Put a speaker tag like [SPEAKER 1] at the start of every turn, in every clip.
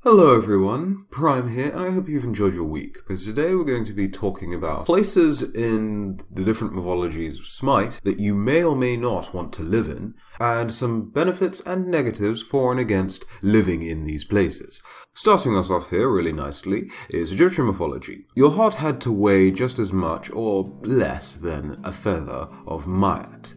[SPEAKER 1] Hello everyone, Prime here, and I hope you've enjoyed your week, because today we're going to be talking about places in the different mythologies of Smite that you may or may not want to live in, and some benefits and negatives for and against living in these places. Starting us off here really nicely is Egyptian mythology. Your heart had to weigh just as much or less than a feather of Mat,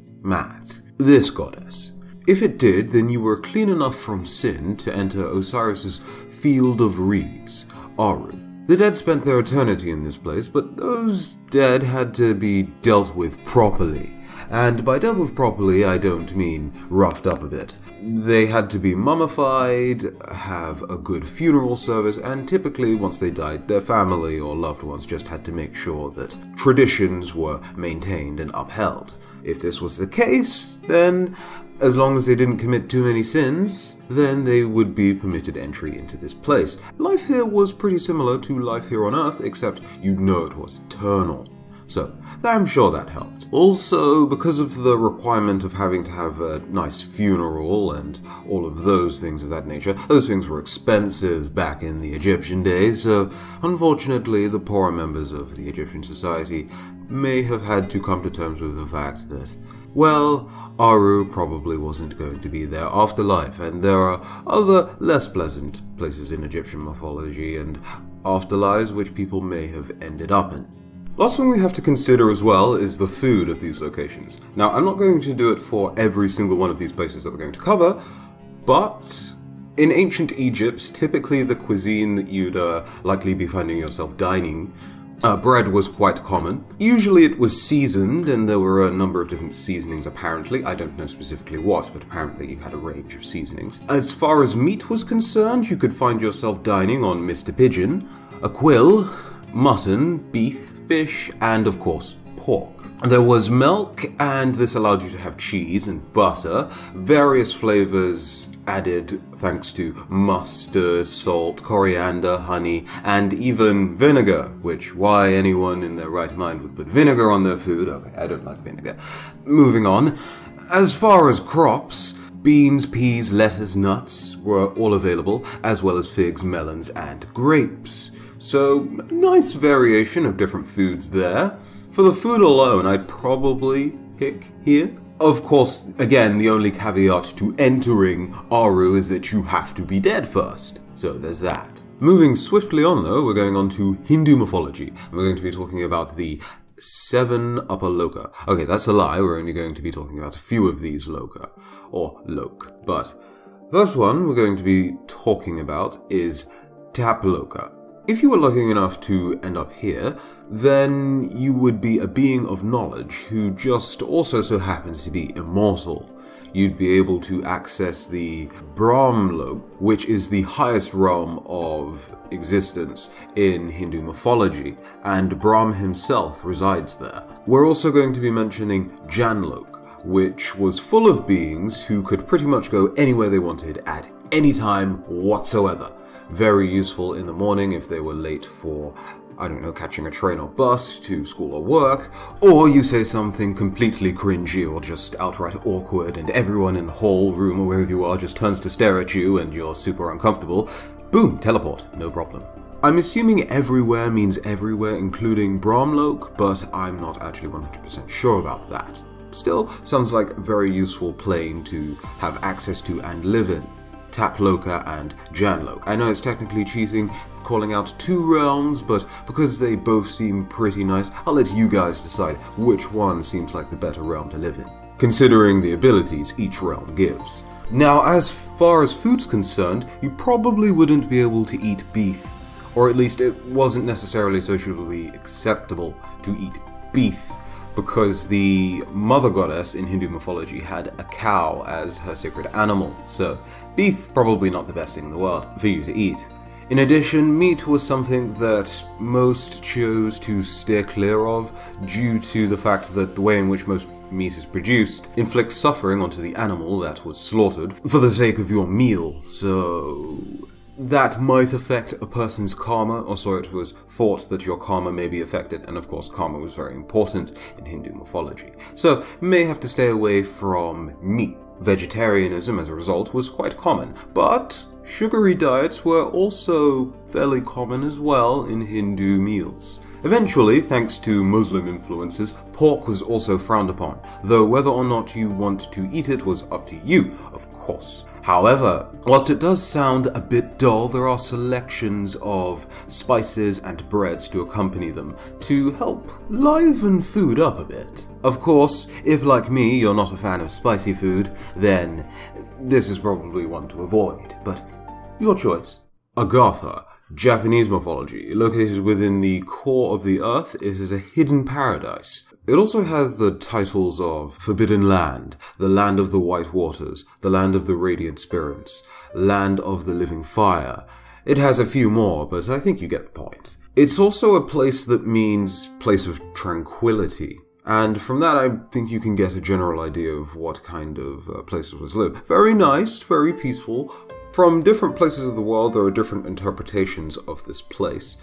[SPEAKER 1] this goddess. If it did, then you were clean enough from sin to enter Osiris's field of reeds, Aru. The dead spent their eternity in this place, but those dead had to be dealt with properly. And by dealt with properly, I don't mean roughed up a bit. They had to be mummified, have a good funeral service, and typically, once they died, their family or loved ones just had to make sure that traditions were maintained and upheld. If this was the case, then as long as they didn't commit too many sins, then they would be permitted entry into this place. Life here was pretty similar to life here on Earth, except you'd know it was eternal. So, I'm sure that helped. Also, because of the requirement of having to have a nice funeral and all of those things of that nature, those things were expensive back in the Egyptian days, so unfortunately the poorer members of the Egyptian society may have had to come to terms with the fact that, well, Aru probably wasn't going to be their afterlife, and there are other less pleasant places in Egyptian mythology and afterlives which people may have ended up in. Last thing we have to consider as well is the food of these locations. Now, I'm not going to do it for every single one of these places that we're going to cover, but in ancient Egypt, typically the cuisine that you'd likely be finding yourself dining, bread was quite common. Usually it was seasoned, and there were a number of different seasonings apparently. I don't know specifically what, but apparently you had a range of seasonings. As far as meat was concerned, you could find yourself dining on Mr. Pigeon, a quill, mutton, beef, fish, and of course, pork. There was milk, and this allowed you to have cheese and butter, various flavors added thanks to mustard, salt, coriander, honey, and even vinegar, which why anyone in their right mind would put vinegar on their food? Okay, I don't like vinegar. Moving on. As far as crops, beans, peas, lettuce, nuts were all available, as well as figs, melons, and grapes. So, nice variation of different foods there. For the food alone, I'd probably pick here. Of course, again, the only caveat to entering Aru is that you have to be dead first. So there's that. Moving swiftly on though, we're going on to Hindu mythology. We're going to be talking about the 7 upper loka. Okay, that's a lie, we're only going to be talking about a few of these loka, or lok. But first one we're going to be talking about is Taploka. If you were lucky enough to end up here, then you would be a being of knowledge who just also so happens to be immortal. You'd be able to access the Brahmlok, which is the highest realm of existence in Hindu mythology, and Brahm himself resides there. We're also going to be mentioning Janlok, which was full of beings who could pretty much go anywhere they wanted at any time whatsoever. Very useful in the morning if they were late for, I don't know, catching a train or bus to school or work, or you say something completely cringy or just outright awkward and everyone in the hall, room, or wherever you are just turns to stare at you and you're super uncomfortable. Boom, teleport, no problem. I'm assuming everywhere means everywhere, including Brahmlok, but I'm not actually 100% sure about that. Still, sounds like a very useful plane to have access to and live in. Taploka and Janlok. I know it's technically cheating calling out 2 realms, but because they both seem pretty nice, I'll let you guys decide which one seems like the better realm to live in, considering the abilities each realm gives. Now, as far as food's concerned, you probably wouldn't be able to eat beef, or at least it wasn't necessarily socially acceptable to eat beef, because the mother goddess in Hindu mythology had a cow as her sacred animal, so beef probably not the best thing in the world for you to eat. In addition, meat was something that most chose to steer clear of due to the fact that the way in which most meat is produced inflicts suffering onto the animal that was slaughtered for the sake of your meal, so that might affect a person's karma, or so it was thought that your karma may be affected, and of course karma was very important in Hindu mythology. So, may have to stay away from meat. Vegetarianism, as a result, was quite common, but Sugary diets were also fairly common as well in Hindu meals. Eventually, thanks to Muslim influences, pork was also frowned upon, though whether or not you want to eat it was up to you, of course. However, whilst it does sound a bit dull, there are selections of spices and breads to accompany them to help liven food up a bit. Of course, if like me you're not a fan of spicy food, then this is probably one to avoid, but your choice. Agathe, Japanese mythology, located within the core of the earth, it is a hidden paradise. It also has the titles of Forbidden Land, the Land of the White Waters, the Land of the Radiant Spirits, Land of the Living Fire. It has a few more, but I think you get the point. It's also a place that means place of tranquility. And from that, I think you can get a general idea of what kind of places was lived. Very nice, very peaceful. From different places of the world, there are different interpretations of this place,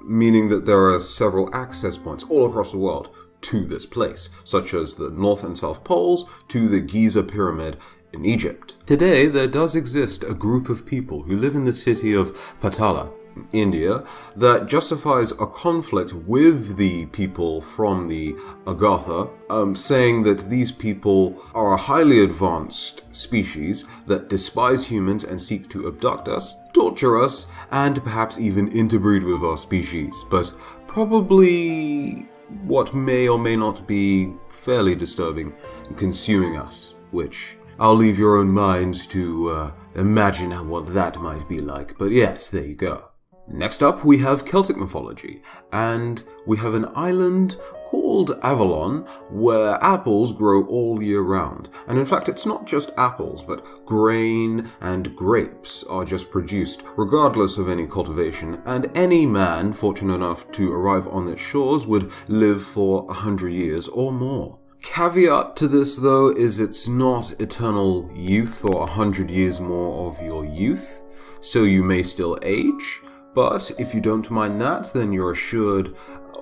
[SPEAKER 1] meaning that there are several access points all across the world to this place, such as the North and South Poles to the Giza Pyramid in Egypt. Today, there does exist a group of people who live in the city of Patala, India, that justifies a conflict with the people from the Agathe, saying that these people are a highly advanced species that despise humans and seek to abduct us, torture us, and perhaps even interbreed with our species, but probably what may or may not be fairly disturbing and consuming us, which I'll leave your own minds to imagine what that might be like, but yes, there you go. Next up, we have Celtic mythology, and we have an island called Avalon where apples grow all year round. And in fact, it's not just apples, but grain and grapes are just produced regardless of any cultivation, and any man fortunate enough to arrive on its shores would live for 100 years or more. Caveat to this, though, is it's not eternal youth or 100 years more of your youth, so you may still age. But if you don't mind that, then you're assured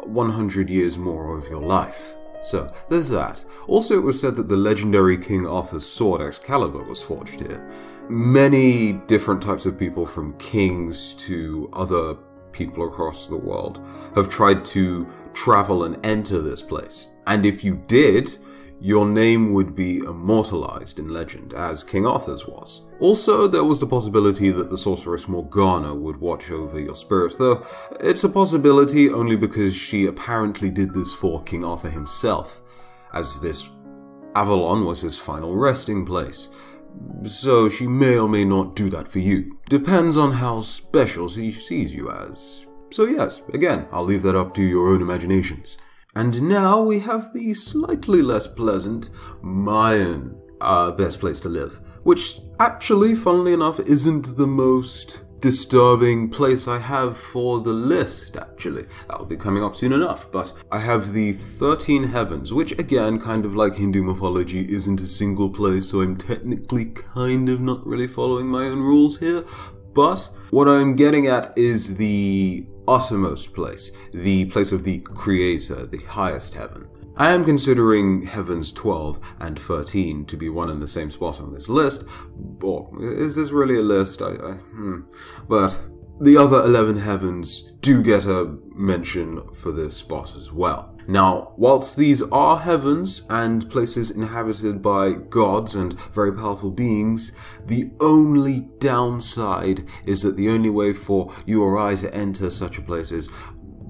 [SPEAKER 1] 100 years more of your life. So, there's that. Also, it was said that the legendary King Arthur's sword Excalibur was forged here. Many different types of people, from kings to other people across the world, have tried to travel and enter this place. And if you did, your name would be immortalized in legend, as King Arthur's was. Also, there was the possibility that the sorceress Morgana would watch over your spirit, though it's a possibility only because she apparently did this for King Arthur himself, as this Avalon was his final resting place. So she may or may not do that for you. Depends on how special she sees you as. So yes, again, I'll leave that up to your own imaginations. And now we have the slightly less pleasant Mayan best place to live, which actually, funnily enough, isn't the most disturbing place I have for the list, actually. That'll be coming up soon enough, but I have the 13 heavens, which again, kind of like Hindu mythology, isn't a single place, so I'm technically kind of not really following my own rules here, but what I'm getting at is the uttermost place, the place of the Creator, the highest heaven. I am considering heavens 12 and 13 to be one and the same spot on this list, or is this really a list? But the other 11 heavens do get a mention for this spot as well. Now, whilst these are heavens and places inhabited by gods and very powerful beings, the only downside is that the only way for you or I to enter such a place is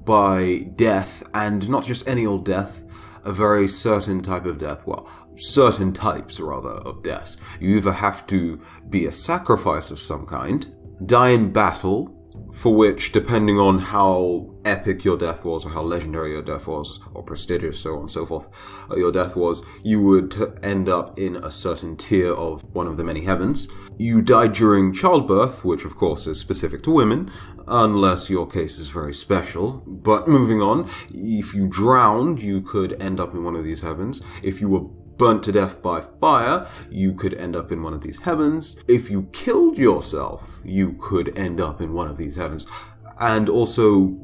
[SPEAKER 1] by death, and not just any old death, a very certain type of death, well, certain types rather of deaths. You either have to be a sacrifice of some kind, die in battle, for which, depending on how epic your death was, or how legendary your death was, or prestigious, so on and so forth, your death was, you would end up in a certain tier of one of the many heavens. You die during childbirth, which of course is specific to women, unless your case is very special. But moving on, if you drowned, you could end up in one of these heavens. If you were burnt to death by fire, you could end up in one of these heavens. If you killed yourself, you could end up in one of these heavens. And also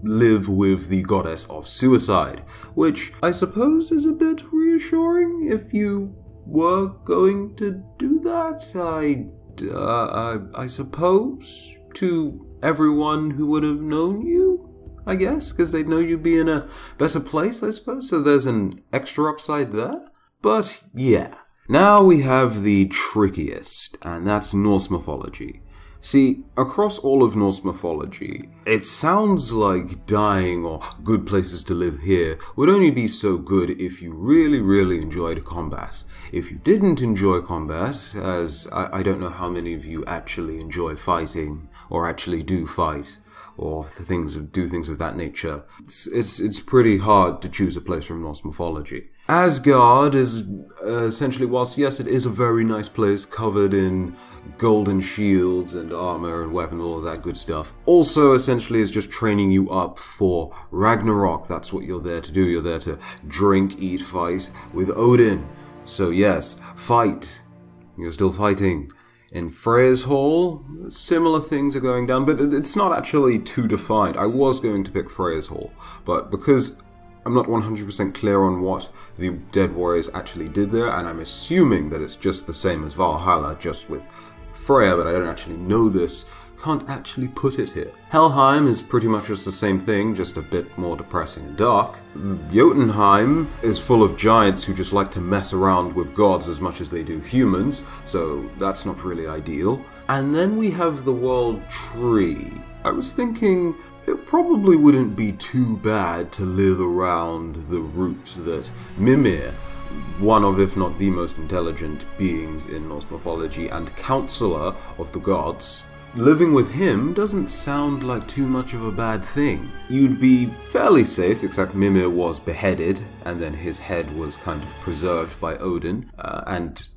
[SPEAKER 1] live with the goddess of suicide, which I suppose is a bit reassuring if you were going to do that. I I suppose, to everyone who would have known you, I guess, because they'd know you'd be in a better place, I suppose, so there's an extra upside there. But yeah, now we have the trickiest, and that's Norse mythology. See, across all of Norse mythology, it sounds like dying or good places to live here would only be so good if you really enjoyed combat. If you didn't enjoy combat, as I don't know how many of you actually enjoy fighting, or actually do fight, or do things of that nature, it's pretty hard to choose a place from Norse mythology. Asgard is essentially, whilst yes, it is a very nice place covered in golden shields and armor and weapons, all of that good stuff, also essentially is just training you up for Ragnarok. That's what you're there to do. You're there to drink, eat, fight with Odin. So yes, fight. You're still fighting. In Freya's Hall, similar things are going down, but it's not actually too defined. I was going to pick Freya's Hall, but because I'm not 100% clear on what the Dead Warriors actually did there, and I'm assuming that it's just the same as Valhalla, just with Freya, but I don't actually know this, can't actually put it here. Helheim is pretty much just the same thing, just a bit more depressing and dark. Jotunheim is full of giants who just like to mess around with gods as much as they do humans, so that's not really ideal. And then we have the World Tree. I was thinking it probably wouldn't be too bad to live around the root that Mimir, one of, if not the most intelligent beings in Norse mythology and counselor of the gods, living with him doesn't sound like too much of a bad thing. You'd be fairly safe, except Mimir was beheaded, and then his head was kind of preserved by Odin, and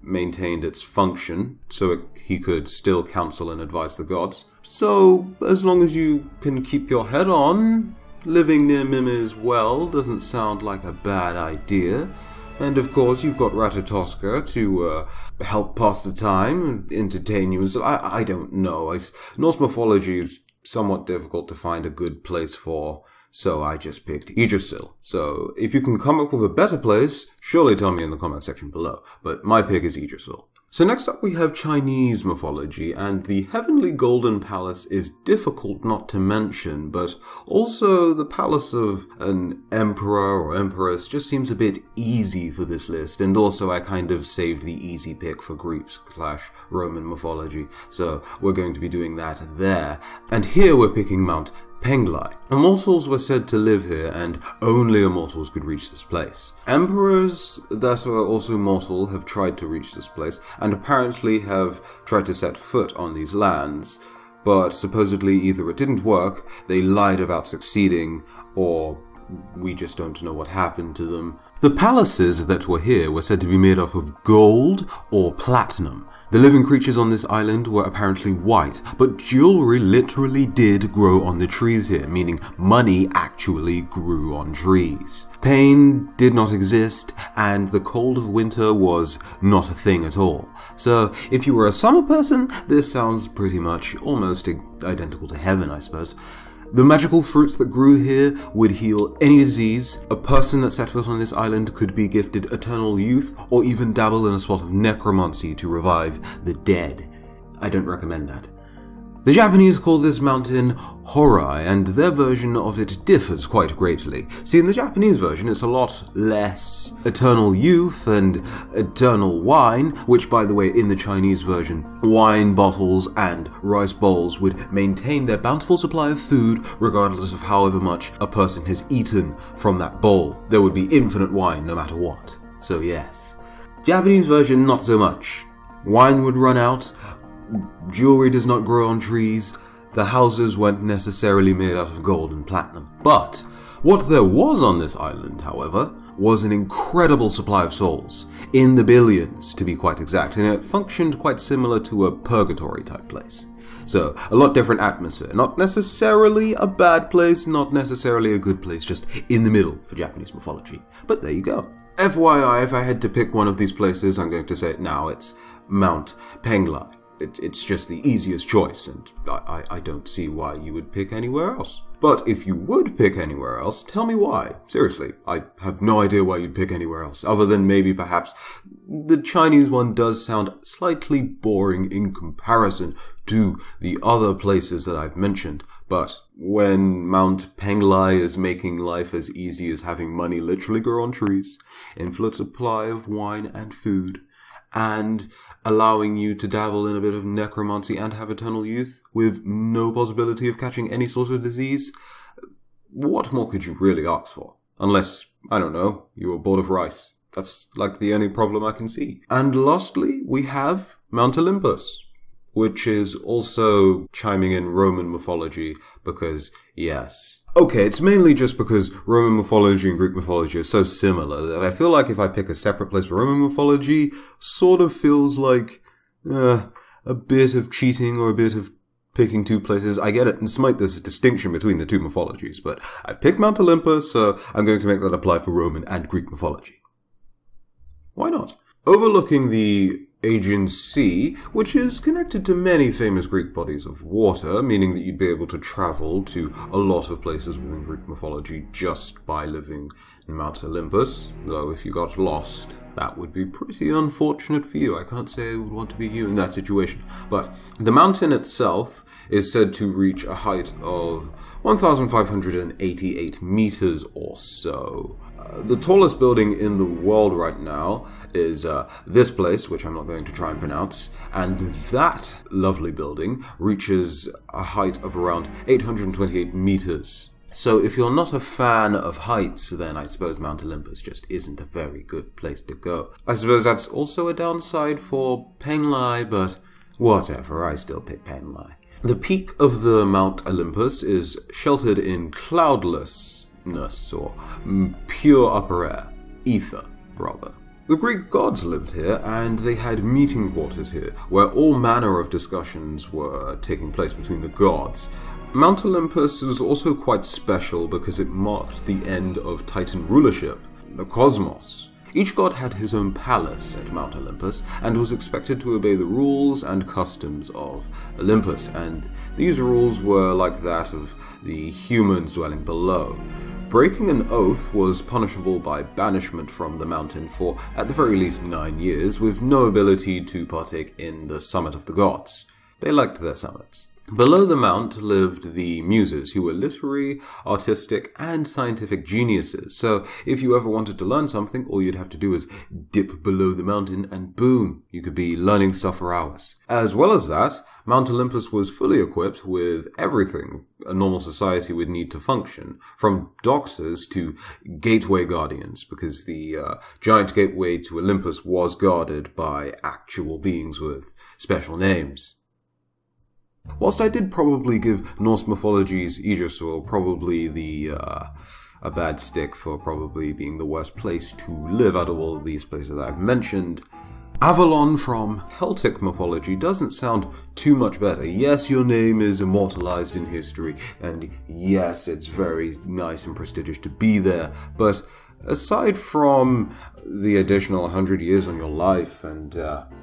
[SPEAKER 1] maintained its function, so he could still counsel and advise the gods. So, as long as you can keep your head on, living near Mimir's well doesn't sound like a bad idea. And of course, you've got Ratatoska to help pass the time and entertain you. So I don't know. Norse mythology is somewhat difficult to find a good place for, so I just picked Yggdrasil. So if you can come up with a better place, surely tell me in the comment section below. But my pick is Yggdrasil. So next up we have Chinese mythology, and the Heavenly Golden Palace is difficult not to mention, but also the palace of an emperor or empress just seems a bit easy for this list, and also I kind of saved the easy pick for Greek/Roman mythology, so we're going to be doing that there. And here we're picking Mount Penglai. Immortals were said to live here, and only immortals could reach this place. Emperors that are also mortal have tried to reach this place, and apparently have tried to set foot on these lands, but supposedly either it didn't work, they lied about succeeding, or we just don't know what happened to them. The palaces that were here were said to be made up of gold or platinum. The living creatures on this island were apparently white, but jewelry literally did grow on the trees here, meaning money actually grew on trees. Pain did not exist, and the cold of winter was not a thing at all. So if you were a summer person, this sounds pretty much almost identical to heaven, I suppose. The magical fruits that grew here would heal any disease. A person that set foot on this island could be gifted eternal youth, or even dabble in a spot of necromancy to revive the dead. I don't recommend that. The Japanese call this mountain Horai, and their version of it differs quite greatly. See, in the Japanese version, it's a lot less eternal youth and eternal wine, which, by the way, in the Chinese version, wine bottles and rice bowls would maintain their bountiful supply of food regardless of however much a person has eaten from that bowl. There would be infinite wine no matter what. So yes. Japanese version, not so much. Wine would run out. Jewelry does not grow on trees, the houses weren't necessarily made out of gold and platinum. But what there was on this island, however, was an incredible supply of souls, in the billions to be quite exact, and it functioned quite similar to a purgatory type place. So, a lot different atmosphere, not necessarily a bad place, not necessarily a good place, just in the middle for Japanese mythology. But there you go. FYI, if I had to pick one of these places, I'm going to say it now, it's Mount Penglai. It's just the easiest choice, and I don't see why you would pick anywhere else. But if you would pick anywhere else, tell me why. Seriously, I have no idea why you'd pick anywhere else, other than maybe perhaps the Chinese one does sound slightly boring in comparison to the other places that I've mentioned. But when Mount Penglai is making life as easy as having money literally grow on trees, infinite supply of wine and food, and allowing you to dabble in a bit of necromancy and have eternal youth with no possibility of catching any sort of disease, what more could you really ask for? Unless, I don't know, you were bored of rice. That's like the only problem I can see. And lastly, we have Mt Olympus, which is also chiming in Roman mythology because, yes. Okay, it's mainly just because Roman mythology and Greek mythology are so similar that I feel like if I pick a separate place for Roman mythology, sort of feels like a bit of cheating or a bit of picking two places. I get it, in Smite there's a distinction between the two mythologies, but I've picked Mount Olympus, so I'm going to make that apply for Roman and Greek mythology. Why not? Overlooking the Aegean Sea, which is connected to many famous Greek bodies of water, meaning that you'd be able to travel to a lot of places within Greek mythology just by living in Mount Olympus, though if you got lost, that would be pretty unfortunate for you. I can't say I would want to be you in that situation. But the mountain itself is said to reach a height of 1,588 meters or so. The tallest building in the world right now is this place, which I'm not going to try and pronounce, and that lovely building reaches a height of around 828 meters. So if you're not a fan of heights, then I suppose Mount Olympus just isn't a very good place to go. I suppose that's also a downside for Penglai, but whatever, I still pick Penglai. The peak of the Mount Olympus is sheltered in cloudlessness, or pure upper air, ether, rather. The Greek gods lived here, and they had meeting quarters here, where all manner of discussions were taking place between the gods. Mount Olympus is also quite special because it marked the end of Titan rulership, the cosmos. Each god had his own palace at Mount Olympus, and was expected to obey the rules and customs of Olympus, and these rules were like that of the humans dwelling below. Breaking an oath was punishable by banishment from the mountain for at the very least 9 years, with no ability to partake in the summit of the gods. They liked their summits. Below the mount lived the muses, who were literary, artistic, and scientific geniuses. So if you ever wanted to learn something, all you'd have to do is dip below the mountain and boom, you could be learning stuff for hours. As well as that, Mount Olympus was fully equipped with everything a normal society would need to function, from doctors to gateway guardians, because the giant gateway to Olympus was guarded by actual beings with special names. Whilst I did probably give Norse mythology's Aegir probably a bad stick for probably being the worst place to live out of all of these places I've mentioned, Avalon from Celtic mythology doesn't sound too much better. Yes, your name is immortalized in history, and yes, it's very nice and prestigious to be there, but aside from the additional 100 years on your life and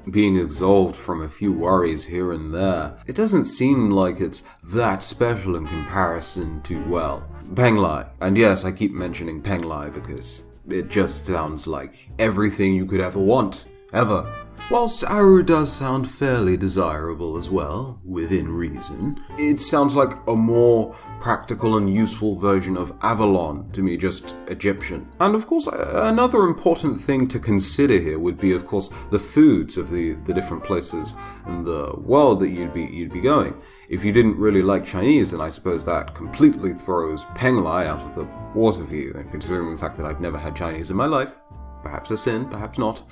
[SPEAKER 1] being absolved from a few worries here and there, it doesn't seem like it's that special in comparison to, well, Penglai. And yes, I keep mentioning Penglai because it just sounds like everything you could ever want, ever. Whilst Aru does sound fairly desirable as well, within reason, it sounds like a more practical and useful version of Avalon to me, just Egyptian. And of course, another important thing to consider here would be, of course, the foods of the different places in the world that you'd be going. If you didn't really like Chinese, then I suppose that completely throws Penglai out of the water for you, and considering the fact that I've never had Chinese in my life, perhaps a sin, perhaps not,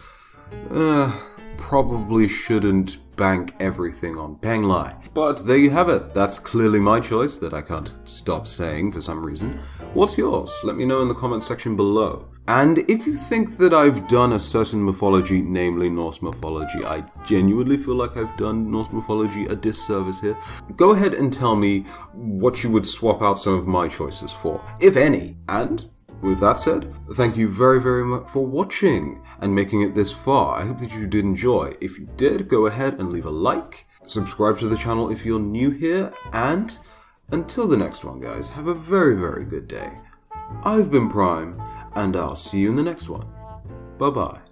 [SPEAKER 1] probably shouldn't bank everything on Penglai. But there you have it. That's clearly my choice that I can't stop saying for some reason. What's yours? Let me know in the comment section below. And if you think that I've done a certain mythology, namely Norse mythology, I genuinely feel like I've done Norse mythology a disservice here, go ahead and tell me what you would swap out some of my choices for, if any. And with that said, thank you very, very much for watching and making it this far. I hope that you did enjoy. If you did, go ahead and leave a like. Subscribe to the channel if you're new here, and until the next one, guys, have a very, very good day. I've been Prime, and I'll see you in the next one. Bye-bye.